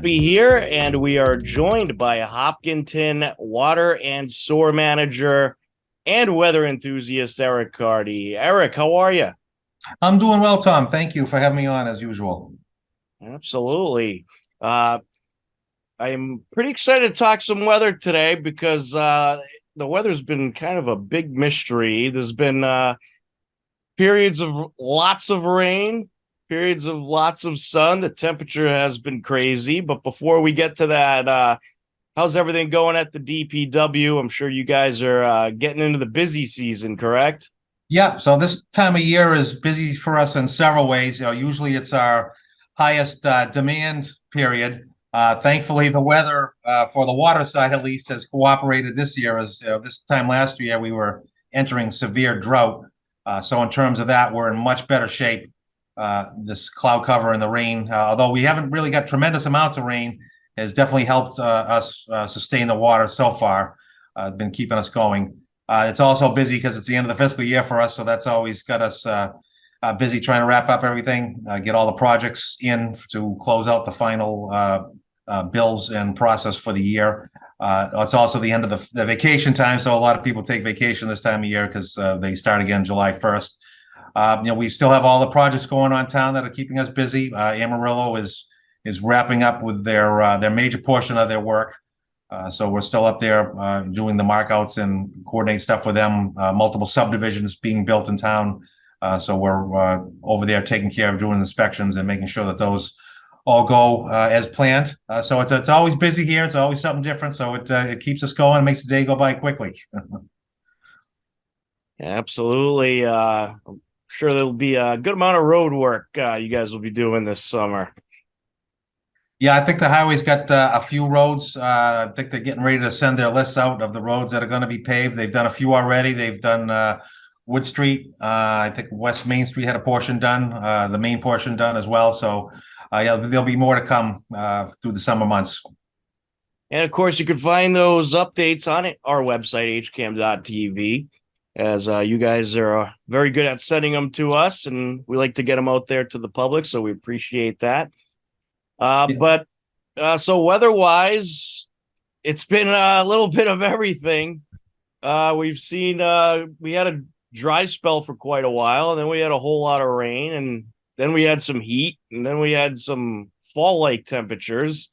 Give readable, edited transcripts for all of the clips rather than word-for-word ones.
Happy here, and we are joined by Hopkinton Water and Sewer Manager and weather enthusiast Eric Carty. Eric, how are you? I'm doing well, Tom. Thank you for having me on as usual. Absolutely. I'm pretty excited to talk some weather today because the weather's been kind of a big mystery. There's been periods of lots of rain, periods of lots of sun. The temperature has been crazy. But before we get to that, how's everything going at the DPW? I'm sure you guys are getting into the busy season, correct? Yeah, so this time of year is busy for us in several ways. Usually it's our highest demand period. Thankfully, the weather for the water side, at least, has cooperated this year. As this time last year, we were entering severe drought. So in terms of that, we're in much better shape. This cloud cover and the rain, although we haven't really got tremendous amounts of rain, has definitely helped us sustain the water so far. Been keeping us going. It's also busy because it's the end of the fiscal year for us, so that's always got us busy trying to wrap up everything, get all the projects in to close out the final bills and process for the year. It's also the end of the vacation time, so a lot of people take vacation this time of year because they start again July 1st. We still have all the projects going on town that are keeping us busy. Amarillo is wrapping up with their major portion of their work. So we're still up there doing the markouts and coordinating stuff with them. Multiple subdivisions being built in town. So we're over there taking care of doing inspections and making sure that those all go as planned. So it's always busy here. It's always something different. So it keeps us going, makes the day go by quickly. Absolutely. I'm sure there'll be a good amount of road work you guys will be doing this summer. Yeah, I think the highway's got a few roads. I think they're getting ready to send their lists out of the roads that are going to be paved. They've done a few already. They've done Wood Street. I think West Main Street had a portion done, the main portion done as well. So yeah, there'll be more to come through the summer months. And of course, you can find those updates on our website, hcam.tv, as you guys are very good at sending them to us, and we like to get them out there to the public, so we appreciate that. But so weather-wise, it's been a little bit of everything. We've seen we had a dry spell for quite a while, and then we had a whole lot of rain, and then we had some heat, and then we had some fall-like temperatures.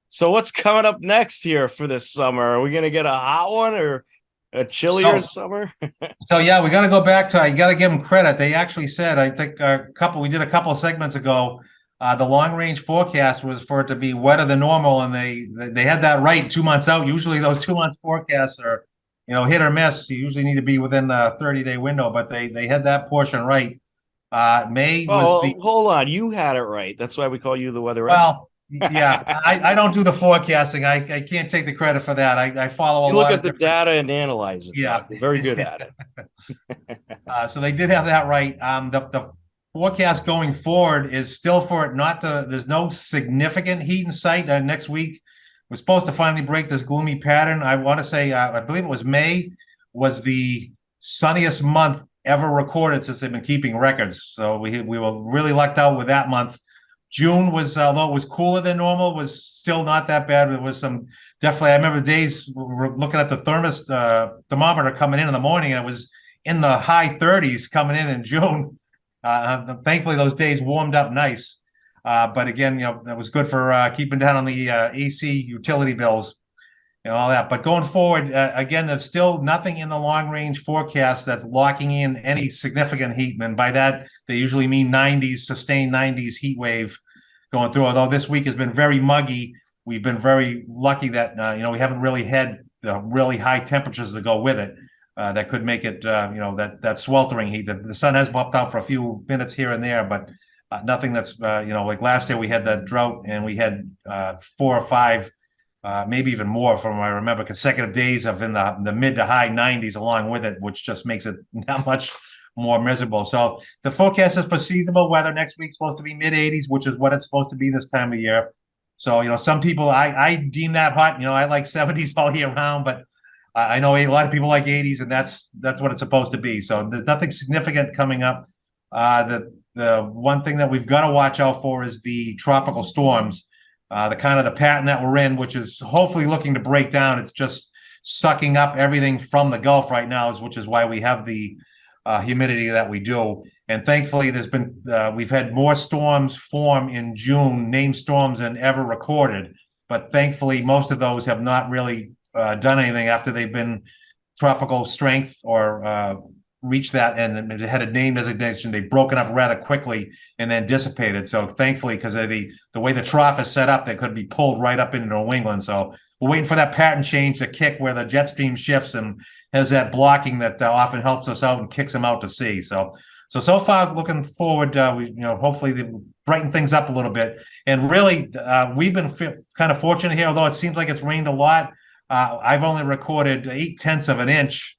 So what's coming up next here for this summer? Are we going to get a hot one or a chillier summer? So yeah, we got to go back to, you got to give them credit. They actually said, I think we did a couple of segments ago, the long range forecast was for it to be wetter than normal, and they had that right 2 months out. Usually those 2 months forecasts are, hit or miss. You usually need to be within a 30-day window, but they had that portion right. May was the hold on, you had it right. That's why we call you the weather. Well, yeah, I don't do the forecasting. I can't take the credit for that. I follow a you look lot at the data and analyze it. Yeah, You're very good at it. So they did have that right. The forecast going forward is still for it not to. There's no significant heat in sight. Next week, we're supposed to finally break this gloomy pattern. I want to say, I believe it was May, was the sunniest month ever recorded since they've been keeping records. So we were really lucked out with that month. June was, although it was cooler than normal, was still not that bad. There was some definitely. I remember the days we were looking at the thermometer coming in the morning, and it was in the high 30s coming in June. Thankfully, those days warmed up nice. But again, that was good for keeping down on the AC utility bills and all that. But going forward, again, there's still nothing in the long range forecast that's locking in any significant heat. And by that, they usually mean 90s, sustained 90s heat wave going through. Although this week has been very muggy, we've been very lucky that, we haven't really had the really high temperatures to go with it. That could make it, that sweltering heat. The sun has popped out for a few minutes here and there, but nothing that's, like last year we had that drought and we had 4 or 5, maybe even more from I remember consecutive days of in the mid to high 90s along with it, which just makes it that much more miserable. So the forecast is for seasonable weather. Next week's supposed to be mid 80s, which is what it's supposed to be this time of year. So, some people, I deem that hot. I like 70s all year round, but I know a lot of people like 80s, and that's what it's supposed to be. So there's nothing significant coming up. The one thing that we've got to watch out for is the tropical storms. the kind of the pattern that we're in, which is hopefully looking to break down. It's just sucking up everything from the Gulf right now, which is why we have the humidity that we do. And thankfully, we've had more storms form in June, named storms, than ever recorded. But thankfully, most of those have not really done anything after they've been tropical strength or reached that and it had a name designation. They've broken up rather quickly and then dissipated. So thankfully, because of the way the trough is set up, they could be pulled right up into New England. So we're waiting for that pattern change to kick where the jet stream shifts and has that blocking that often helps us out and kicks them out to sea. So far, looking forward, hopefully they brighten things up a little bit. And really, we've been kind of fortunate here, although it seems like it's rained a lot. I've only recorded 0.8 of an inch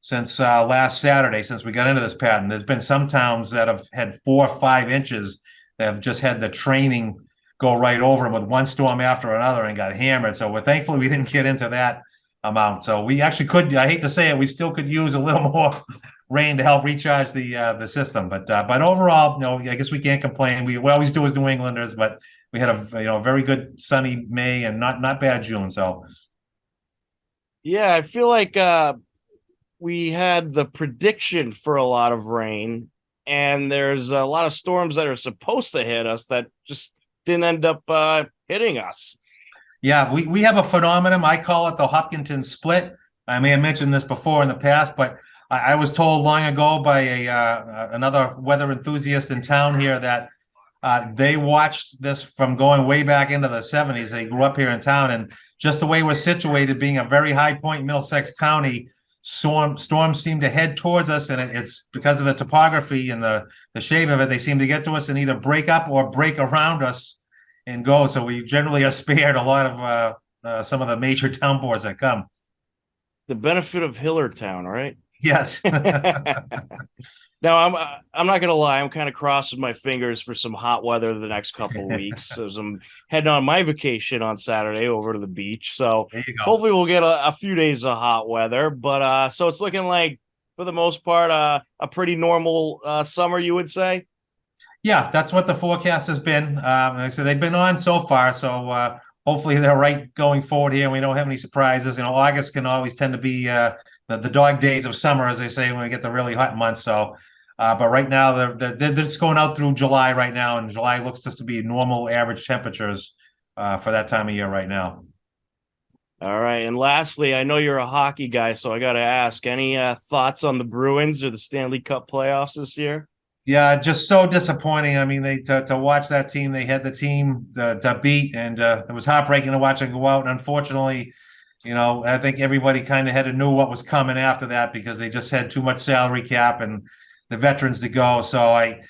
since last Saturday, since we got into this pattern. There's been some towns that have had 4 or 5 inches that have just had the training go right over them with one storm after another and got hammered. So thankfully we didn't get into that amount. So we actually could, I hate to say it, we still could use a little more rain to help recharge the system. But overall, I guess we can't complain. We always do as New Englanders, but we had a very good sunny May and not bad June. So Yeah, I feel like we had the prediction for a lot of rain, and there's a lot of storms that are supposed to hit us that just didn't end up hitting us. Yeah, we have a phenomenon. I call it the Hopkinton split. I may have mentioned this before in the past, but I was told long ago by another weather enthusiast in town here that they watched this from going way back into the 70s. They grew up here in town, and just the way we're situated, being a very high point in Middlesex County, storms seem to head towards us, and it's because of the topography and the shape of it. They seem to get to us and either break up or break around us and go. So we generally are spared a lot of some of the major downpours that come. The benefit of Hillertown, right? Yes. Now I'm not gonna lie, I'm kind of crossing my fingers for some hot weather the next couple of weeks as I'm heading on my vacation on Saturday over to the beach. So There you go. hopefully we'll get a few days of hot weather. But so it's looking like for the most part a pretty normal summer, you would say. Yeah, that's what the forecast has been. Like I said, they've been on so far, so hopefully they're right going forward here, and we don't have any surprises. August can always tend to be the dog days of summer, as they say, when we get the really hot months. So, but right now they're just going out through July right now, and July looks just to be normal average temperatures for that time of year right now. All right, and lastly, I know you're a hockey guy, so I got to ask: any thoughts on the Bruins or the Stanley Cup playoffs this year? Yeah, just so disappointing. I mean, to watch that team, they had the team to beat, and it was heartbreaking to watch them go out. And unfortunately, I think everybody kind of had to know what was coming after that because they just had too much salary cap and the veterans to go. So I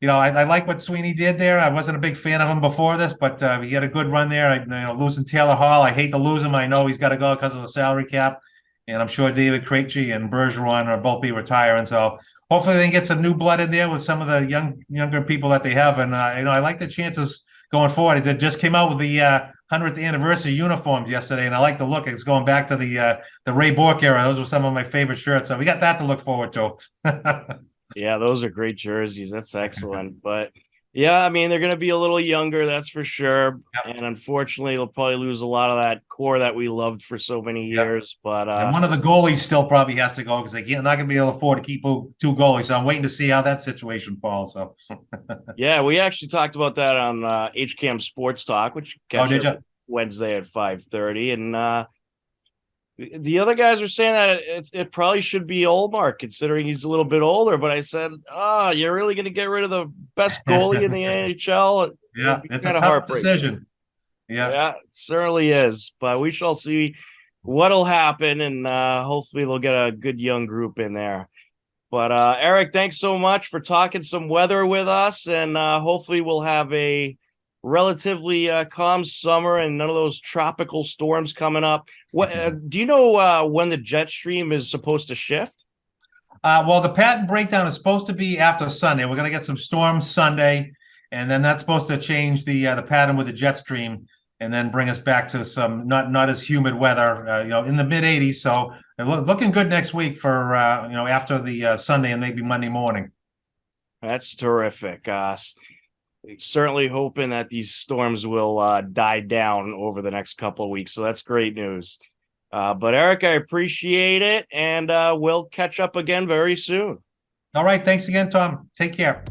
like what Sweeney did there. I wasn't a big fan of him before this, but he had a good run there. Losing Taylor Hall, I hate to lose him. I know he's got to go because of the salary cap, and I'm sure David Krejci and Bergeron are both be retiring. So hopefully they can get some new blood in there with some of the younger people that they have. And I like the chances going forward. It just came out with the 100th anniversary uniforms yesterday, and I like the look. It's going back to the Ray Bourque era. Those were some of my favorite shirts. So we got that to look forward to. Yeah, those are great jerseys. That's excellent. But yeah, I mean, they're going to be a little younger, that's for sure. Yep. And unfortunately, they'll probably lose a lot of that core that we loved for so many years. But and one of the goalies still probably has to go because they're not going to be able to afford to keep 2 goalies. So I'm waiting to see how that situation falls. So yeah, we actually talked about that on HCAM Sports Talk, which did you? Wednesday at 5:30. And the other guys are saying that it probably should be Olmark, considering he's a little bit older. But I said, you're really going to get rid of the best goalie in the NHL? Yeah, it's a tough decision. Yeah, it certainly is. But we shall see what'll happen, and hopefully they'll get a good young group in there. But Eric, thanks so much for talking some weather with us, and hopefully we'll have a relatively calm summer and none of those tropical storms coming up. What do you know when the jet stream is supposed to shift? Well, the pattern breakdown is supposed to be after Sunday. We're going to get some storms Sunday, and then that's supposed to change the pattern with the jet stream, and then bring us back to some not as humid weather, in the mid 80s. So looking good next week for after the Sunday and maybe Monday morning. That's terrific. certainly hoping that these storms will die down over the next couple of weeks. So that's great news. But Eric, I appreciate it, and we'll catch up again very soon. All right. Thanks again, Tom. Take care.